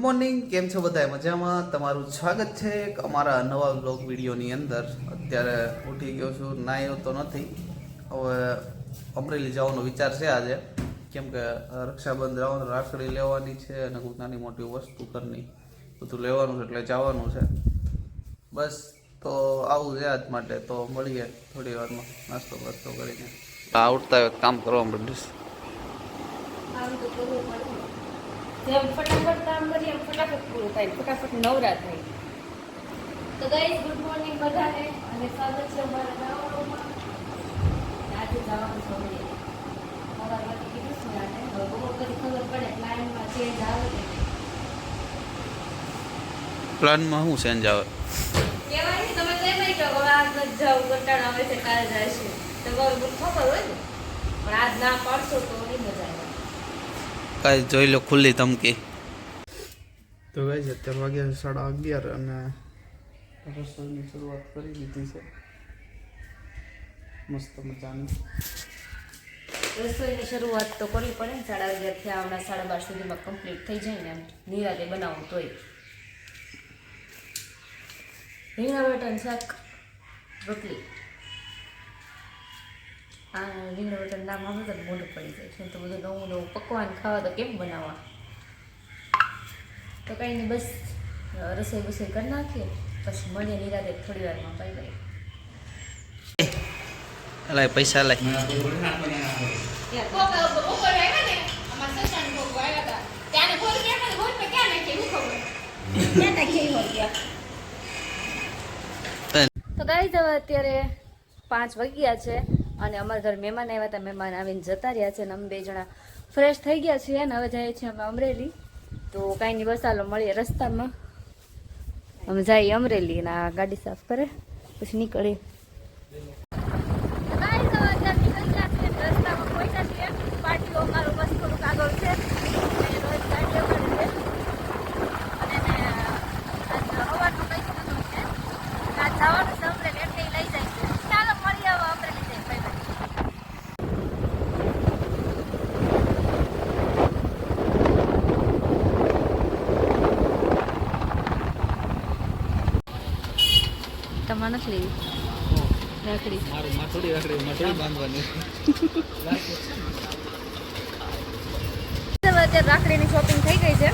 Morning, કેમ છો બધા? મજામાં? તમારું સ્વાગત છે અમારા નવા બ્લોગ વિડીયોની અંદર. અત્યારે ઉઠી ગયો છું, નાહ્યો તો નથી. હવે અમરેલી જવાનો વિચાર છે આજે, કેમ કે રક્ષાબંધન આવવાનું, રાખડી લેવાની છે અને કોઈ નાની મોટી વસ્તુ ઘરની બધું લેવાનું છે, એટલે જવાનું છે. બસ, તો આવું છે આજ માટે. તો મળીએ થોડી વારમાં નાસ્તો બાસ્તો કરીને. આવડતા હોય કામ કરવા માંડીશ. જેમ ફટાફટ કામ કરીએ એમ ફટાફટ પૂરું થાય, ફટાફટ નવરા થાય. તો ગાઈસ, ગુડ મોર્નિંગ બધાને અને સ્વાગત છે અમારા નવા વ્લોગમાં. આજે જવાનું છે અમરેલી. સવારમાંથી કીધું છે આજે, હવે બપોર પછી ખબર પડે પ્લાનમાં ચેન્જ આવે કે નહીં. પ્લાનમાં શું ચેન્જ આવે? કહેવાય ને, તમે તો એમ કહો હવે આજ નથી જાવ, કંટાળો આવે છે, કાલે જઈશું. તો બરોબર ખબર હોય ને, પણ આજ ના પાડશો તો નહીં મજા આવે. કાંઈ જોઈ લો, ખુલ્લી ધમકી. તો ગાઈસ, અત્યારે વાગ્યા 11:30 અને રસોઈની શરૂઆત કરી દીધી છે મસ્ત મજાની. રસોઈની શરૂઆત તો કરવી પડે ને. 11:30 થયા, હમણાં 12:30 સુધીમાં કમ્પ્લીટ થઈ જાય ને. એમ નિરાતે બનાવું તોય રીંગણા બટાકાનું શાક, રોટલી. આ રીંગણા બટાકાનું નામ આવે તો મોઢું પડી જાય છે. તો બધું નવું નવું પકવાન ખાવા તો કેમ બનાવવા. તો કંઈ નહીં, બસ રસોઈ બસોઈ કરી નાખીએ, પછી મળીએ નિરાતે થોડી વારમાં. Bye bye. અલા પૈસા લાય. તો ગાઈસ, હવે અત્યારે 5 વાગ્યા છે અને અમારા ઘર મહેમાન આવ્યા હતા. મહેમાન આવીને જતા રહ્યા છે અને અમે 2 જણા ફ્રેશ થઈ ગયા છીએ અને હવે જઈએ છીએ અમે અમરેલી. તો કાંઈ નહીં, બસ હાલો મળીએ રસ્તામાં. અમે જઈએ અમરેલી અને આ ગાડી સાફ કરે પછી નીકળીએ. રસ્તામાં પહોંચ્યા છીએ. પાર્ટીઓ અમારું બસ થોડુંક આગળ છે. રોજ ગાડી અમારી છે અને હવાનું કઈ થતું છે. આ જવાનું છે અમરેલી, એટલે લઈ જાય છે. ચાલો મળીએ હવે અમરેલી જઈ. Bye bye. તમારે નથી લેવી રાખડી? માથોડી બાંધવાની. અત્યારે રાખડીની શોપિંગ થઈ ગઈ છે.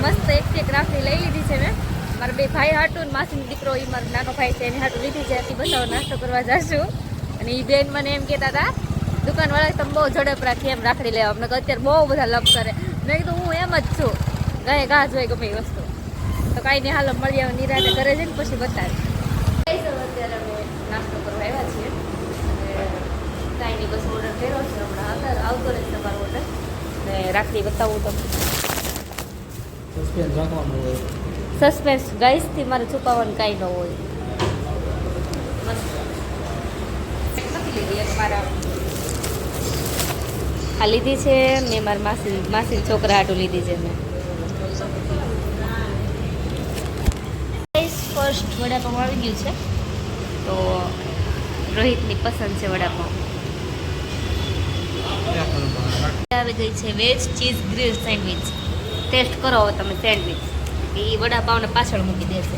મસ્ત એક રાખડી લઈ લીધી છે મેં. મારા 2 ભાઈ હાટું ને માસીનો દીકરો, એ મારો નાનો ભાઈ છે, એની હાટું લીધી છે. એથી બતાવો નાસ્તો કરવા જશું. અને એ બેન મને એમ કહેતા હતા, દુકાનવાળા તમે બહુ ઝડપ રાખી એમ રાખડી લેવા. અમને અત્યારે બહુ બધા લપ કરે. મેં કીધું હું એમ જ છું, ગાય ઘા જ હોય ગમે એ વસ્તુ. તો કાંઈ નહીં, હાલો મળીએ નિરાતે ઘરે જઈને પછી બતાવી. અત્યારે અમે નાસ્તો કરવા આવ્યા છીએ અને કાંઈ નહીં, બસ ઓર્ડર કર્યો છે. હમણાં આવતો રહેશે તમારો ઓર્ડર. ને રાખડી બતાવું તમને. સસ્પેન્સ રાખવાનું હોય. સસ્પેન્સ ગાઈસથી મારે છુપાવવાનું કાંઈ ન હોય. મસ્ત નથી લીધી એક મારા આ લીધી છે મેં, મારા માસીના છોકરા હાટું લીધી છે મેં. ફર્સ્ટ વડાપાઉં આવી ગયું છે. તો રોહિતની પસંદ છે વડાપાઉં. આવી ગઈ છે veg cheese grill sandwich. Taste કરો હવે તમે સેન્ડવિચ. એ વડાપાઉંને પાછળ મૂકી દેશે.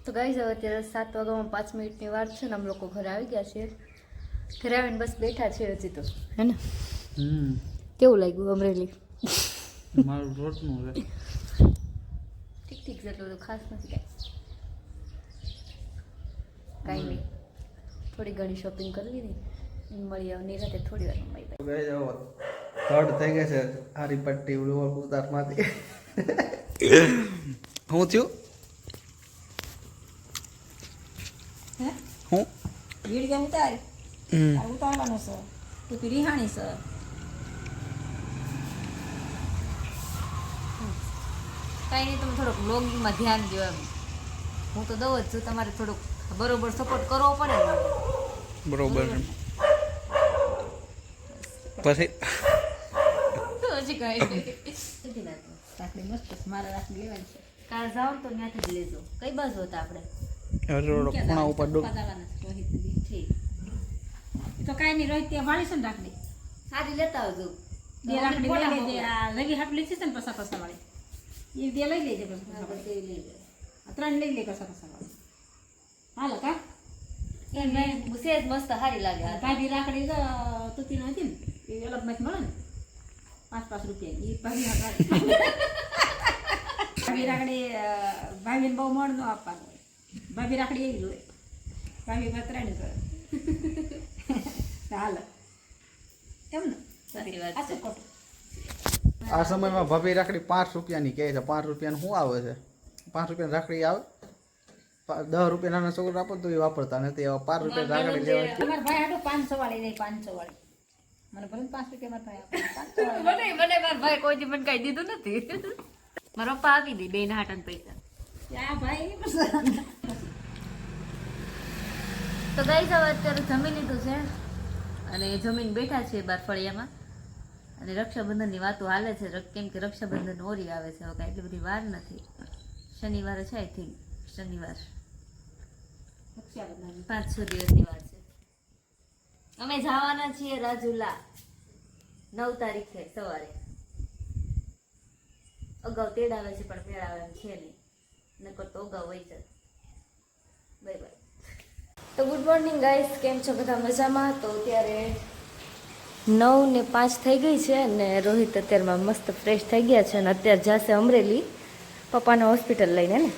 તો ગાઈસ, હવે અત્યારે 7 વાગ્યામાં 5 મિનિટની વાર છે ને અમે લોકો ઘરે આવી ગયા છીએ. ઘરે આવીને બસ બેઠા છે હજી તો, હે ને? કેવું લાગ્યું અમરેલી? મારું રોટનું છે. ઠીક છે, એટલું બધું ખાસ નથી કાંઈ નહીં. થોડી ઘણી શોપિંગ કરી લીધી. મળી આવે નિરાતે થોડી વાર. થર્ડ થઈ ગયા છે હારી પટ્ટી ઉતારમાંથી. શું થયું? હું વિડીયો ઉતાર ઉતારવાનો છે. તું પી રિહાણી છે. કાંઈ નહીં, તમે થોડુંક બ્લોગિંગમાં ધ્યાન દો એમ. હું તો દઉં જ છું, તમારે થોડુંક બરોબર સપોર્ટ કરવો પડે ને. બરોબર. પછી હજી કાંઈ રાખડી મસ્ત મારે રાખડી લેવાની છે. કાલ જાઓ ને તો ત્યાંથી જ લેજો. કઈ બાજુ હતા આપણે? ખૂણા ઉપર રોહિત ઠીક. તો કાંઈ નહીં રોહિત ત્યાં વાળી છે ને રાખડી સારી લેતા આવજો. બે રાખડી લઈ લેજે આ લગી હાટ લીધી છે ને પસા પસા વાળી એ બે લઈ લેજે પસા હા, બસ એ લઈ લે. આ 3 લઈ લે પસા પસા વાળી હાલો કા એ મેં સેજ મસ્ત સારી લાગે આ. ભાભી રાખડી તો તૂટી હતી ને એ અલગમાંથી મળે ને 5 રૂપિયા એ ભાભી રાખડી ભાભી રાખડી ભાભીને બહુ મણ ન આપવાનું હોય ભાભી રાખડી એવી જ હોય ભાભી ત્રણ કરે હાલો એમ ને સાચી વાત આ છે. શું ખોટું આ સમયમાં ભાભી રાખડી 5 રૂપિયાની કહે છે. 5 રૂપિયાનું શું આવે છે? 5 રૂપિયાની રાખડી આવે 10 રૂપિયા નાના છોકરા આપો તો એ વાપરતા નથી. હવે 5 રૂપિયા રાખડી લેવા અમારા ભાઈ હાટું 500 વાળી નહીં 500 વાળી મને ભલે 5 રૂપિયા મારા ભાઈ આપે 500 વાળી મને મારા ભાઈ કોઈ દી મને કઈ દીધું નથી. મારા પપ્પા આપી દે બેન હાટાના પૈસા. આ ભાઈ નહીં પસંદ તો ગાઈસ હવે અત્યારે જમી લીધું છે અને જમીન બેઠા છે બાર ફળિયામાં અને રક્ષાબંધનની વાતો હાલે છે. કેમ કે રક્ષાબંધન ઓરી આવે છે. હવે કાંઈ એટલી બધી વાર નથી. શનિવારે છે આઈ થિંક શનિવાર 5-6 દિવસની વાર છે. અમે જવાના છીએ રાજુલા 9 તારીખે સવારે. અગાઉ તેડાવે છે પણ મેળાવે છે નહીં નકર તો અગાઉ હોય છે. Bye bye. તો ગુડ મોર્નિંગ ગાઈસ, કેમ છો બધા મજામાં? તો અત્યારે 9:05 થઈ ગઈ છે અને રોહિત અત્યારમાં મસ્ત ફ્રેશ થઈ ગયા છે અને અત્યારે જશે અમરેલી પપ્પાને હોસ્પિટલ લઈને ને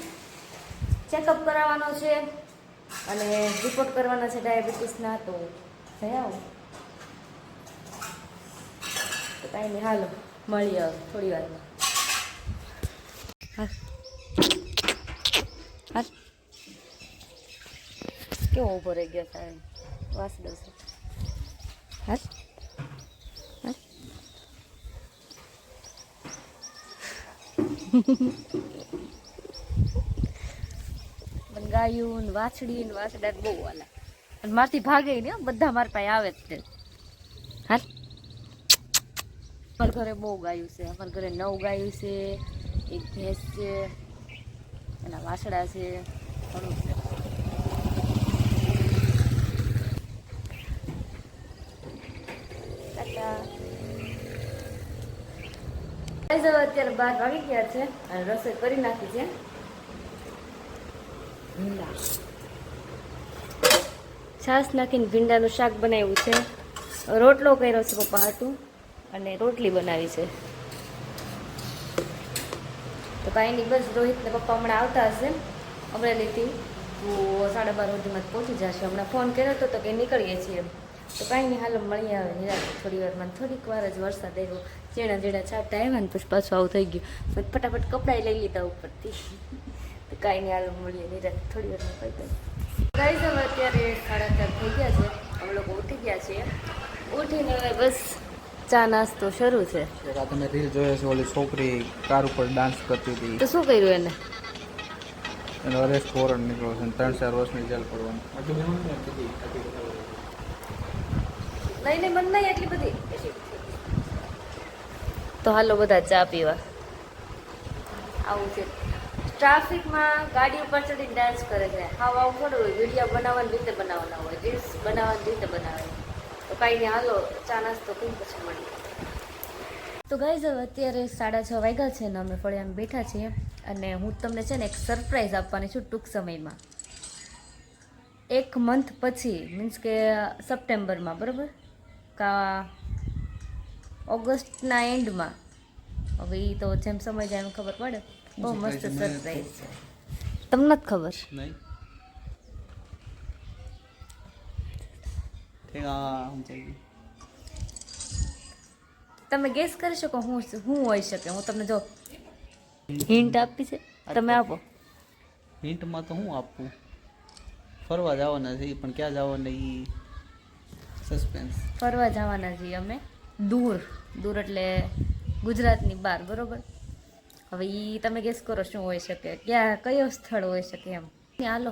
ચેકઅપ કરાવવાનો છે અને રિપોર્ટ કરવાના છે ડાયાબિટીસના. તો જઈ આવો. તો કાંઈ નહીં, હાલો મળીએ હવે થોડી વારમાં. હા હા કેવો ઊભો રહી ગયો સાહેબ વાસડો છે. હા હા પણ ગાયું ને વાછડી ને વાસડા બહુ વાલા અને મારથી ભાગે ને બધા મારા પાસે આવે જ તે. હા અમારા ઘરે બહુ ગાયું છે. અમારા ઘરે 9 ગાયું છે, એક ભેંસ છે, એના વાસડા છે, ઘણું છે. અત્યારે 12 વાગી ગયા છે અને રસોઈ કરી નાખી છે. છાશ નાખીને ભીંડાનું શાક બનાવ્યું છે, રોટલો કર્યો છે પપ્પા હાટું અને રોટલી બનાવી છે. તો કાંઈ નહીં, બસ રોહિતને પપ્પા હમણાં આવતા હશે અમરેલીથી તો 12:30 સુધીમાં પહોંચી જશે. હમણાં ફોન કર્યો હતો તો કે નીકળીએ છીએ. તો કાંઈ નહીં, હાલો મળી આવે નિરાશ થોડી વારમાં. થોડીક વાર જ વરસાદ આવ્યો, ઝીણા ઝીણા છાંટા આવ્યા ને પછી પાછું આવું થઈ ગયું. પછી ફટાફટ કપડાં લઈ લીધા ઉપરથી. તો કાંઈ નહીં, હાલો મળીએ નિરાશ થોડી વારમાં કહી દઉં. ગાઈસ હવે અત્યારે 4:30 થઈ ગયા છે. અમે લોકો ઉઠી ગયા છીએ. ઉઠીને હવે બસ ચા નાસ્તો શરૂ છે. એક આ તમે રીલ જોયો છે, ઓલી છોકરી કાર ઉપર ડાન્સ કરતી હતી, તો શું કર્યું એને? એનો અરેસ્ટ વોરંટ નીકળ્યો છે 3-4 વર્ષની જેલ પડવાનું. નહીં નહીં મન નહીં એટલી બધી. તો હાલો બધા ચા પીવા. આવું છે ટ્રાફિકમાં ગાડી ઉપર ચડીને ડાન્સ કરે છે. હાવ આવું થોડું હોય, વિડીયો બનાવવાની રીતે બનાવવાના હોય, રીલ્સ બનાવવાની રીતે બનાવે. તો કાંઈ નહીં, હાલો ચા નાસ્તો પીને પછી મળીએ. તો ગાઈઝ હવે અત્યારે 6:30 વાગ્યા છે ને અમે ફળિયામાં બેઠા છીએ અને હું તમને છે ને એક સરપ્રાઈઝ આપવાની છું ટૂંક સમયમાં. 1 મંથ પછી, મીન્સ કે સપ્ટેમ્બરમાં, બરાબર, કા ઓગસ્ટના એન્ડમાં. હવે એ તો જેમ સમય જાય એમ ખબર પડે. બહુ મસ્ત સરપ્રાઈઝ છે. તમને નથી ખબર? નહીં તમે ગેસ કરી શકો હું હોઈ શકે? હું તમને જો હિન્ટ આપી છે, તમે આપો. હિન્ટમાં તો હું આપું, ફરવા જવાના છે પણ ક્યાં જવાના એ સસ્પેન્સ. ફરવા જવાના છીએ અમે દૂર દૂર, એટલે ગુજરાતની બહાર, બરોબર. હવે એ તમે ગેસ કરો શું હોઈ શકે, ક્યાં કયો સ્થળ હોઈ શકે એમ. હાલો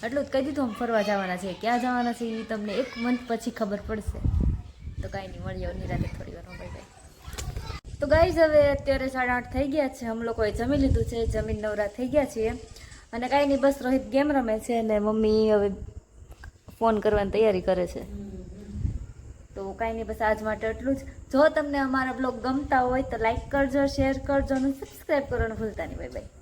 એટલું જ કહી દીધું, અમે ફરવા જવાના છે. ક્યાં જવાના છે એ તમને 1 મંથ પછી ખબર પડશે. તો કાંઈ નહીં, મળીએ નિરાતે થોડી વારમાં. Bye bye. તો તો ગાઈઝ હવે અત્યારે 8:30 થઈ ગયા છે. અમે લોકોએ જમી લીધું છે, જમીન નવરા થઈ ગયા છીએ. અને કાંઈ નહીં, બસ રોહિત ગેમ રમે છે અને મમ્મી હવે ફોન કરવાની તૈયારી કરે છે. તો કાંઈ નહીં, બસ આજ માટે એટલું જ. જો તમને અમારા બ્લોગ ગમતા હોય તો લાઈક કરજો, શેર કરજો અને સબસ્ક્રાઈબ કરવાનું ભૂલતા નહીં. Bye bye.